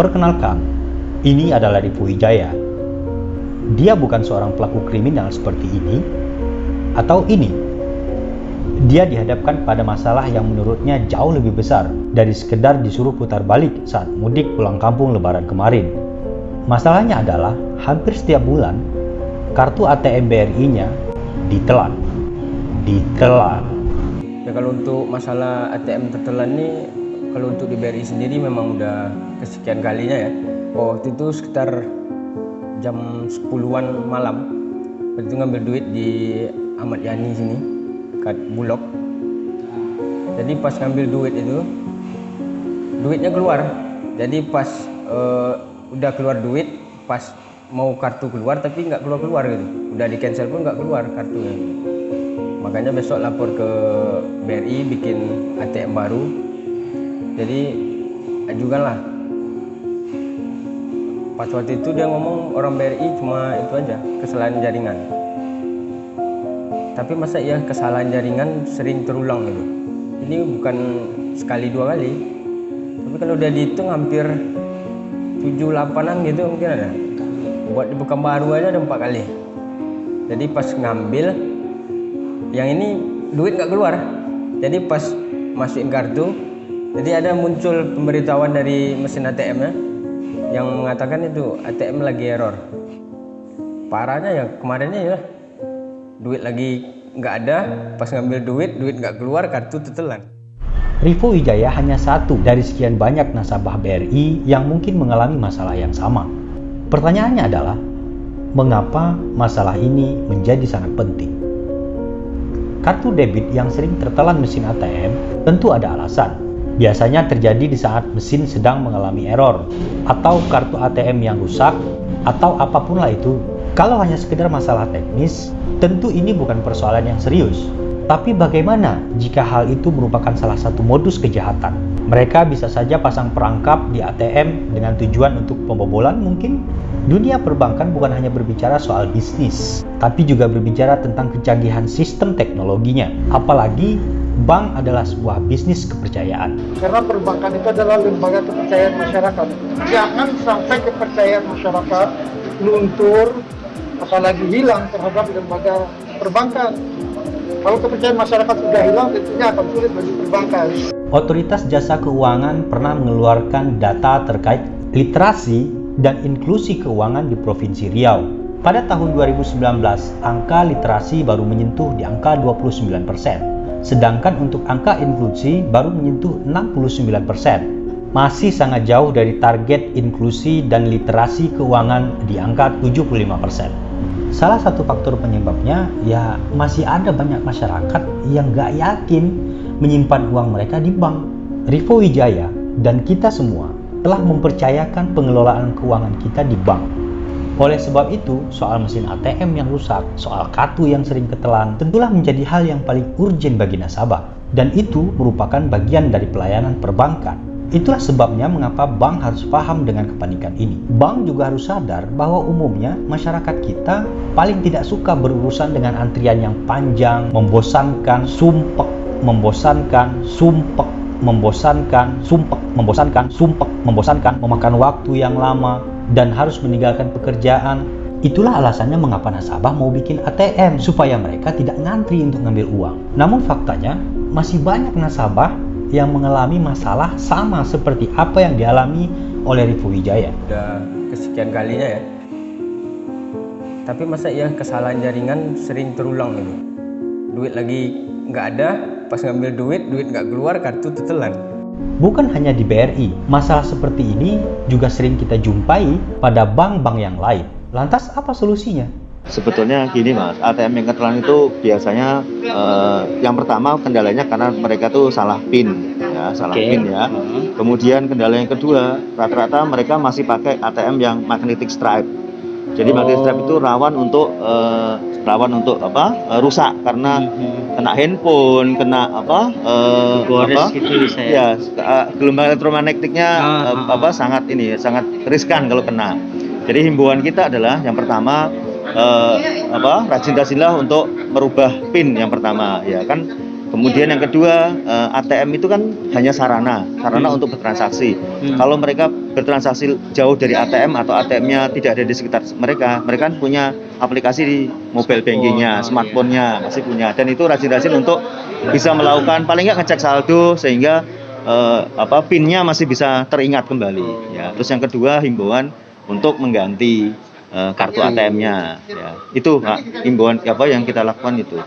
Perkenalkan, ini adalah Rifo Wijaya. Dia bukan seorang pelaku kriminal seperti ini atau ini. Dia dihadapkan pada masalah yang menurutnya jauh lebih besar dari sekedar disuruh putar balik saat mudik pulang kampung Lebaran kemarin. Masalahnya adalah hampir setiap bulan kartu ATM BRI-nya ditelan. Ya, kalau untuk masalah ATM tertelan nih, kalau untuk di BRI sendiri memang udah kesekian kalinya ya. Waktu itu sekitar jam 10-an malam, waktu itu ngambil duit di Ahmad Yani sini, kat Bulog. Jadi pas ngambil duit itu, duitnya keluar. Jadi pas udah keluar duit, pas mau kartu keluar tapi nggak keluar gitu. Udah di cancel pun nggak keluar kartunya. Makanya besok lapor ke BRI bikin ATM baru. Jadi ajukanlah. Pas waktu itu dia ngomong orang BRI cuma itu aja, kesalahan jaringan. Tapi masa ya kesalahan jaringan sering terulang gitu. Ini bukan sekali dua kali. Tapi kalau udah dihitung hampir 7-8an gitu mungkin ada. Buat di Pekanbaru aja ada 4 kali. Jadi pas ngambil yang ini duit nggak keluar. Jadi pas masukin kartu, jadi ada muncul pemberitahuan dari mesin ATM-nya yang mengatakan itu ATM lagi error. Parahnya ya kemarinnya ya duit lagi nggak ada, pas ngambil duit nggak keluar, kartu tertelan. Rifo Wijaya hanya satu dari sekian banyak nasabah BRI yang mungkin mengalami masalah yang sama. Pertanyaannya adalah, mengapa masalah ini menjadi sangat penting? Kartu debit yang sering tertelan mesin ATM tentu ada alasan. Biasanya terjadi di saat mesin sedang mengalami error, atau kartu ATM yang rusak, atau apapun lah itu. Kalau hanya sekedar masalah teknis, tentu ini bukan persoalan yang serius. Tapi bagaimana jika hal itu merupakan salah satu modus kejahatan? Mereka bisa saja pasang perangkap di ATM dengan tujuan untuk pembobolan mungkin. Dunia perbankan bukan hanya berbicara soal bisnis, tapi juga berbicara tentang kecanggihan sistem teknologinya. Apalagi bank adalah sebuah bisnis kepercayaan. Karena perbankan itu adalah lembaga kepercayaan masyarakat. Jangan sampai kepercayaan masyarakat luntur, apalagi hilang terhadap lembaga perbankan. Kalau kepercayaan masyarakat sudah hilang, tentunya akan sulit bagi perbankan. Otoritas Jasa Keuangan pernah mengeluarkan data terkait literasi dan inklusi keuangan di Provinsi Riau. Pada tahun 2019, angka literasi baru menyentuh di angka 29%, sedangkan untuk angka inklusi baru menyentuh 69%. Masih sangat jauh dari target inklusi dan literasi keuangan di angka 75%. Salah satu faktor penyebabnya ya masih ada banyak masyarakat yang gak yakin menyimpan uang mereka di bank. Rifo Wijaya dan kita semua telah mempercayakan pengelolaan keuangan kita di bank. Oleh sebab itu, soal mesin ATM yang rusak, soal kartu yang sering ketelan, tentulah menjadi hal yang paling urgen bagi nasabah. Dan itu merupakan bagian dari pelayanan perbankan. Itulah sebabnya mengapa bank harus paham dengan kepanikan ini. Bank juga harus sadar bahwa umumnya masyarakat kita paling tidak suka berurusan dengan antrian yang panjang, membosankan, sumpek, memakan waktu yang lama, dan harus meninggalkan pekerjaan. Itulah alasannya mengapa nasabah mau bikin ATM, supaya mereka tidak ngantri untuk ngambil uang. Namun faktanya, masih banyak nasabah yang mengalami masalah sama seperti apa yang dialami oleh Rifo Wijaya. Udah kesekian kalinya ya. Tapi masa ya kesalahan jaringan sering terulang gitu. Duit lagi nggak ada, pas ngambil duit nggak keluar, kartu tertelan. Bukan hanya di BRI, masalah seperti ini juga sering kita jumpai pada bank-bank yang lain. Lantas apa solusinya? Sebetulnya gini Mas, ATM yang ketelan itu biasanya yang pertama kendalanya karena mereka tuh salah PIN ya, PIN ya. Kemudian kendala yang kedua, rata-rata mereka masih pakai ATM yang magnetic stripe. Jadi magnetic stripe itu rawan untuk rusak karena kena handphone, kena gelombang elektromagnetiknya sangat riskan kalau kena. Jadi himbauan kita adalah yang pertama rajin-rajinlah untuk merubah PIN yang pertama ya kan. Kemudian yang kedua, ATM itu kan hanya sarana untuk bertransaksi. Kalau mereka bertransaksi jauh dari ATM atau ATM-nya tidak ada di sekitar mereka kan punya aplikasi di mobile bankingnya, smartphone-nya masih punya. Dan itu rajin-rajin untuk bisa melakukan paling nggak ngecek saldo sehingga PIN-nya masih bisa teringat kembali. Ya. Terus yang kedua, himbauan untuk mengganti kartu ATM-nya. Ya. Itu himbauan yang kita lakukan itu.